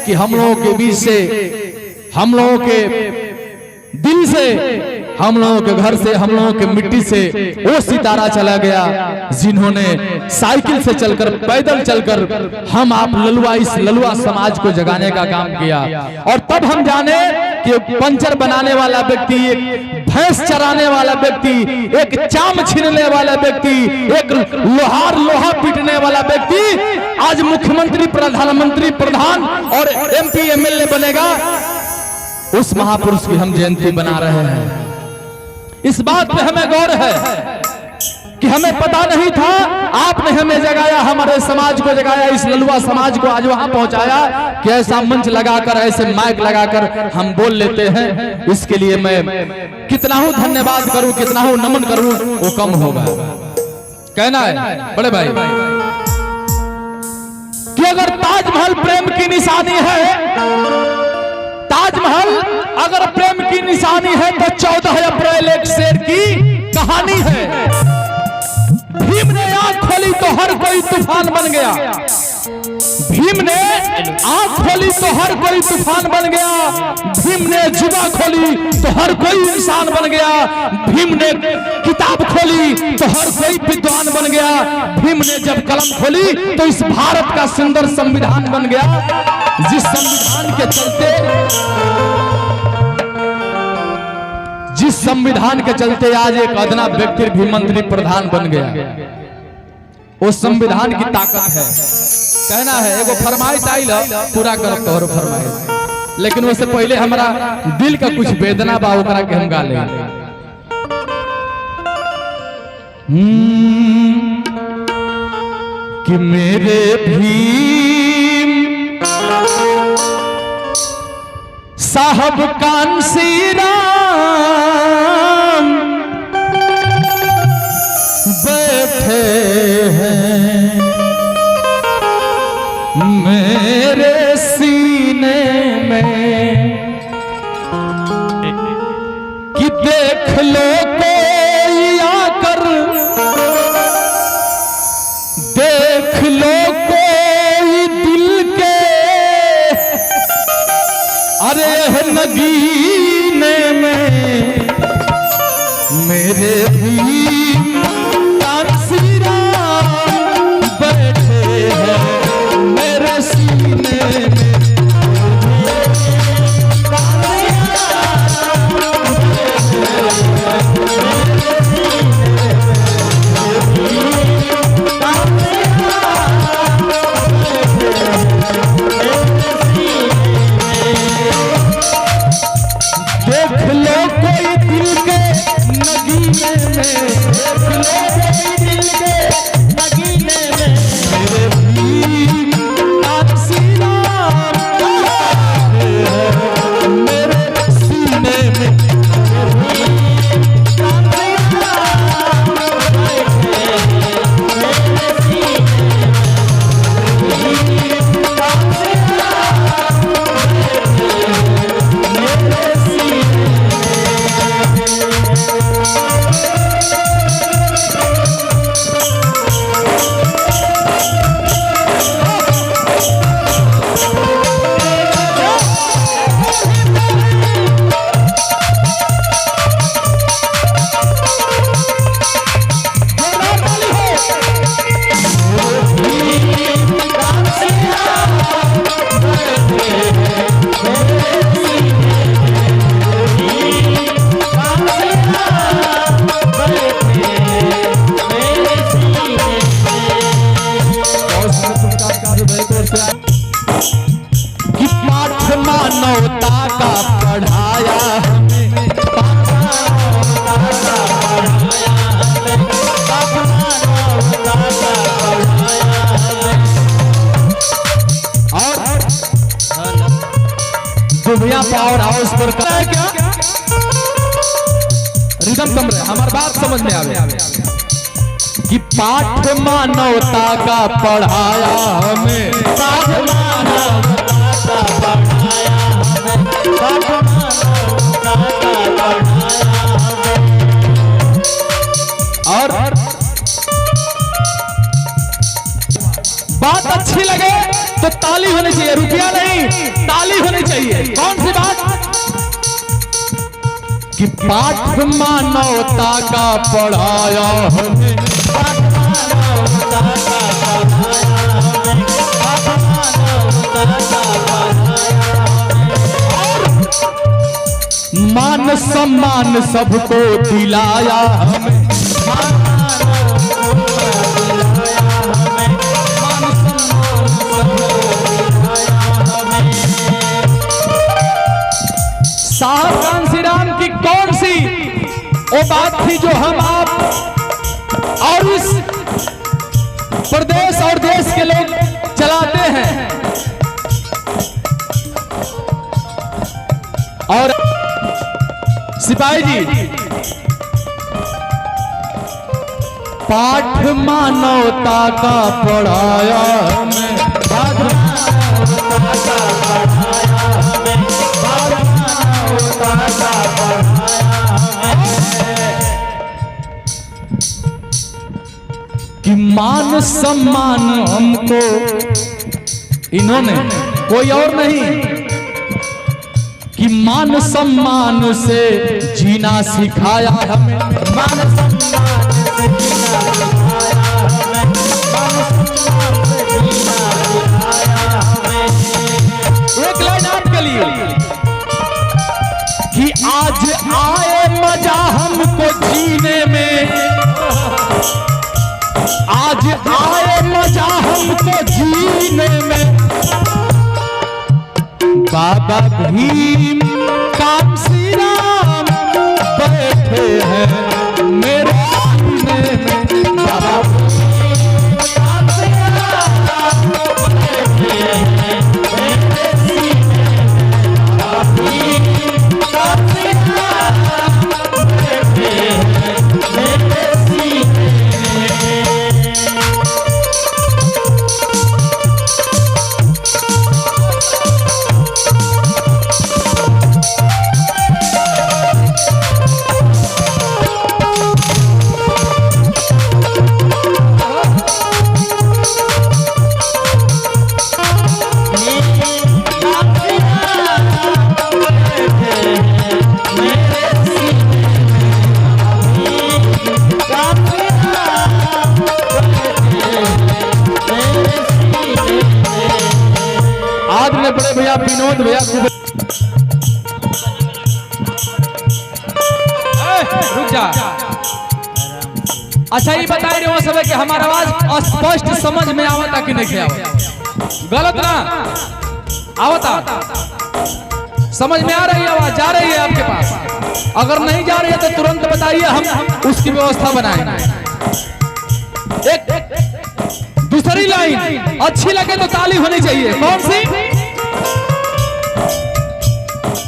कि हम लोगों के बीच से, हम लोगों के दिल से, हम लोगों के घर से, हम लोगों के मिट्टी से वो सितारा चला गया जिन्होंने साइकिल से चलकर, पैदल चलकर हम आप ललुआ, इस ललुआ समाज को जगाने का काम किया। और तब हम जाने कि पंचर बनाने वाला व्यक्ति, एक भैंस चराने वाला व्यक्ति, एक चाम छीनने वाला व्यक्ति, एक लोहा पीटने वाला व्यक्ति आज मुख्यमंत्री, प्रधानमंत्री, प्रधान और MP MLA बनेगा। उस महापुरुष की हम जयंती बना रहे हैं। इस बात पे हमें गौर है कि हमें पता नहीं था, आपने हमें जगाया, हमारे समाज को जगाया, इस ललुआ समाज को आज वहां पहुंचाया कि ऐसा मंच लगाकर, ऐसे माइक लगाकर हम बोल लेते हैं। इसके लिए मैं कितना हूं धन्यवाद करूं, कितना हूं नमन करूं, वो कम होगा। कहना है बड़े भाई कि अगर ताजमहल प्रेम की निशानी है, ताजमहल अगर प्रेम की निशानी है तो 14 अप्रैल एक शेर की कहानी है। भीम ने आंख खोली तो हर कोई तूफान बन गया। भीम ने आंख खोली तो हर कोई तूफान बन गया। भीम ने जुबान खोली तो हर कोई इंसान बन गया। भीम ने किताब खोली तो हर कोई विद्वान बन गया। भीम ने जब कलम खोली तो इस भारत का सुंदर संविधान बन गया, जिस संविधान के चलते आज एक अदना व्यक्ति भी मंत्री प्रधान बन गया। वो संविधान की ताकत है। कहना है एगो फरमाइश आई पूरा करब तोहर फरमाइश, लेकिन उससे पहले हमारा दिल का कुछ वेदना बा, ओकरा के हम गा ले। कि मेरे भीम साहब कांसी राम बैठे हैं मेरे सीने में, कि देख लो कोई आकर, देख लो कोई दिल के अरे नगीने में मेरे भीम कांसी राम बैठे हैं मेरे सीने में। देख लो कोई दिल के नगीने में, देख लो कोई दिल के नगीने में मेरे भीम कांसी राम मेरे सीने में। कि पाठ मानवता का पढ़ाया हमें, और दुनिया पावर हाउस पर क्या रिदम कम रहे, हमारी बात समझ में आवे कि पाठ मानवता का पढ़ाया हमें, पाठ मानवता का पढ़ाया हमें, पाठ मानवता का पढ़ाया हमें। और बात अच्छी लगे तो ताली होनी चाहिए, रुपया नहीं। कौन सी बात? कि पाठ मानवता का पढ़ाया हमें, मान सम्मान सबको दिलाया हमें, साहब कांसी राम की कौन सी वो बात थी जो हम आप और इस प्रदेश और देश के लोग चलाते हैं? और सिपाही जी, पाठ मानवता का पढ़ाया हमें, पाठ मानवता का पढ़ाया हमें, पाठ मानवता का पढ़ाया हमें, कि मान सम्मान हमको इन्होंने, कोई और नहीं, कि मान सम्मान से जीना सिखाया हमें, मान सम्मान से जीना सिखाया हमें, मान सम्मान से जीना सिखाया हमें। एक लाइन आपके लिए, कि आज आए मजा हमको जीने में, आज आए मजा हमको जीने में, बाबा भीम कांसी राम बैठे हैं मेरे सीने में, बाबा भीम कांसी राम बैठे हैं मेरे सीने में, बाबा भीम कांसी राम बैठे हैं मेरे सीने में। बड़े भैया विनोद भैया रुक जा। अच्छा ये बताए रहे हो सब कि हमारा आवाज स्पष्ट समझ में आवता कि नहीं आवता? गलत ना आवता? समझ में आ रही है? आवाज जा रही है आपके पास? अगर नहीं जा रही है तो तुरंत बताइए, हम उसकी व्यवस्था बनाएंगे। एक दूसरी लाइन अच्छी लगे तो ताली होनी चाहिए। कौन सी?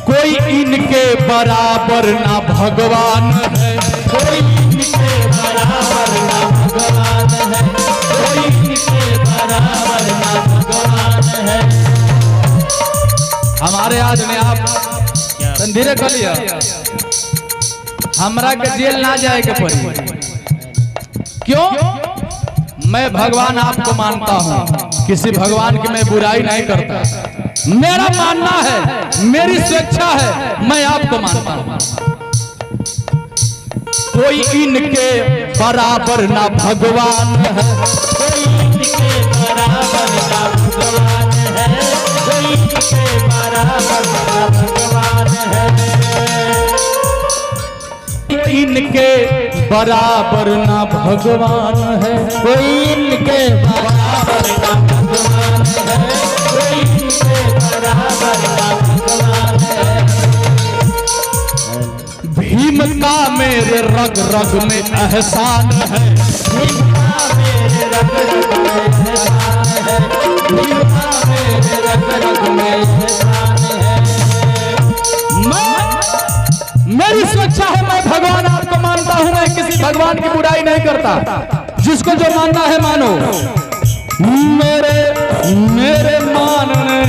कोई इनके बराबर ना भगवान है, कोई इनके बराबर ना भगवान है, कोई इनके बराबर ना भगवान है। हमारे आज ने आप धीरे कर लिया, हमरा के जेल ना जाए के पड़ी। क्यों? मैं भगवान आपको मानता हूँ, किसी भगवान की मैं बुराई नहीं करता। मेरा मानना है, मेरी स्वेच्छा है, मैं आपको मानता हूं। कोई इनके बराबर ना भगवान है, कोई इनके बराबर ना भगवान है, कोई इनके बराबर ना भगवान है, कोई इनके बराबर ना भगवान है, कोई इनके बराबर ना भगवान है, कोई इनके बराबर ना भगवान है। भीम का मेरे रग रग में एहसान है, भीम का मेरे रग रग में एहसान है, भीम का मेरे रग रग में एहसान है। मेरी स्वेच्छा है, मैं भगवान आपको मानता हूं, मैं किसी भगवान की बुराई नहीं करता। जिसको जो मानना है मानो। मेरे मानने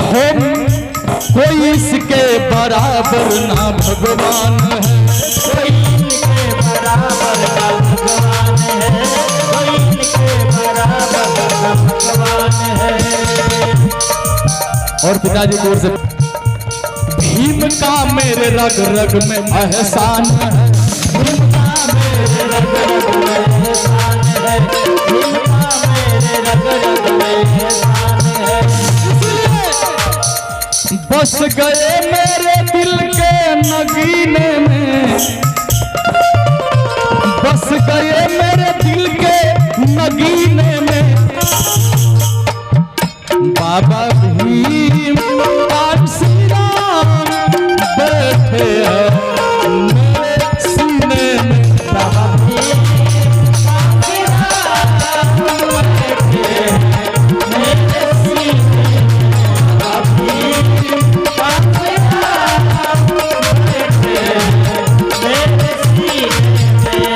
हम कोई इसके बराबर ना भगवान है, कोई इनके बराबर ना भगवान है, कोई इनके बराबर ना भगवान है। और पिताजी की ओर से भीम का मेरे रग रग में एहसान है, भीम का मेरे रग रग में एहसान है, भीम का मेरे रग रग में एहसान है। बस गए मेरे दिल के नगीने में, बस गए मेरे दिल के नगीने में बाबा भीम श्री राम बैठे हैं मेरे सीने में, बाबा भीम श्री राम बैठे हैं मेरे सीने में, बाबा भीम श्री राम बैठे हैं मेरे सीने में।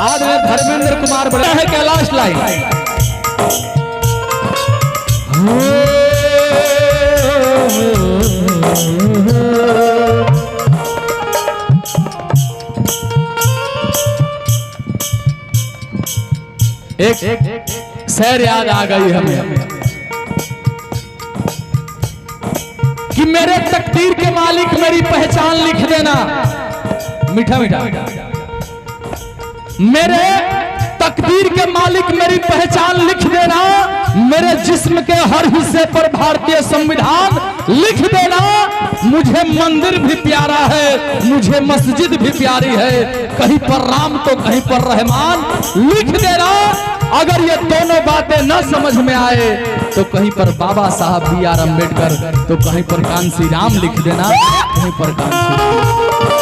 आज धर्मेंद्र कुमार बड़ा है कैलाश लाइन। एक शेर याद आ गई हमें कि मेरे तकदीर के मालिक मेरी पहचान लिख देना, मीठा मीठा, मेरे तकदीर के मालिक मेरी पहचान लिख देना, मेरे जिस्म के हर हिस्से पर भारतीय संविधान लिख देना। मुझे मंदिर भी प्यारा है, मुझे मस्जिद भी प्यारी है, कहीं पर राम तो कहीं पर रहमान लिख देना। अगर ये दोनों बातें न समझ में आए तो कहीं पर बाबा साहब बी आर अम्बेडकर, तो कहीं पर कांसी राम लिख देना, कहीं पर कांसी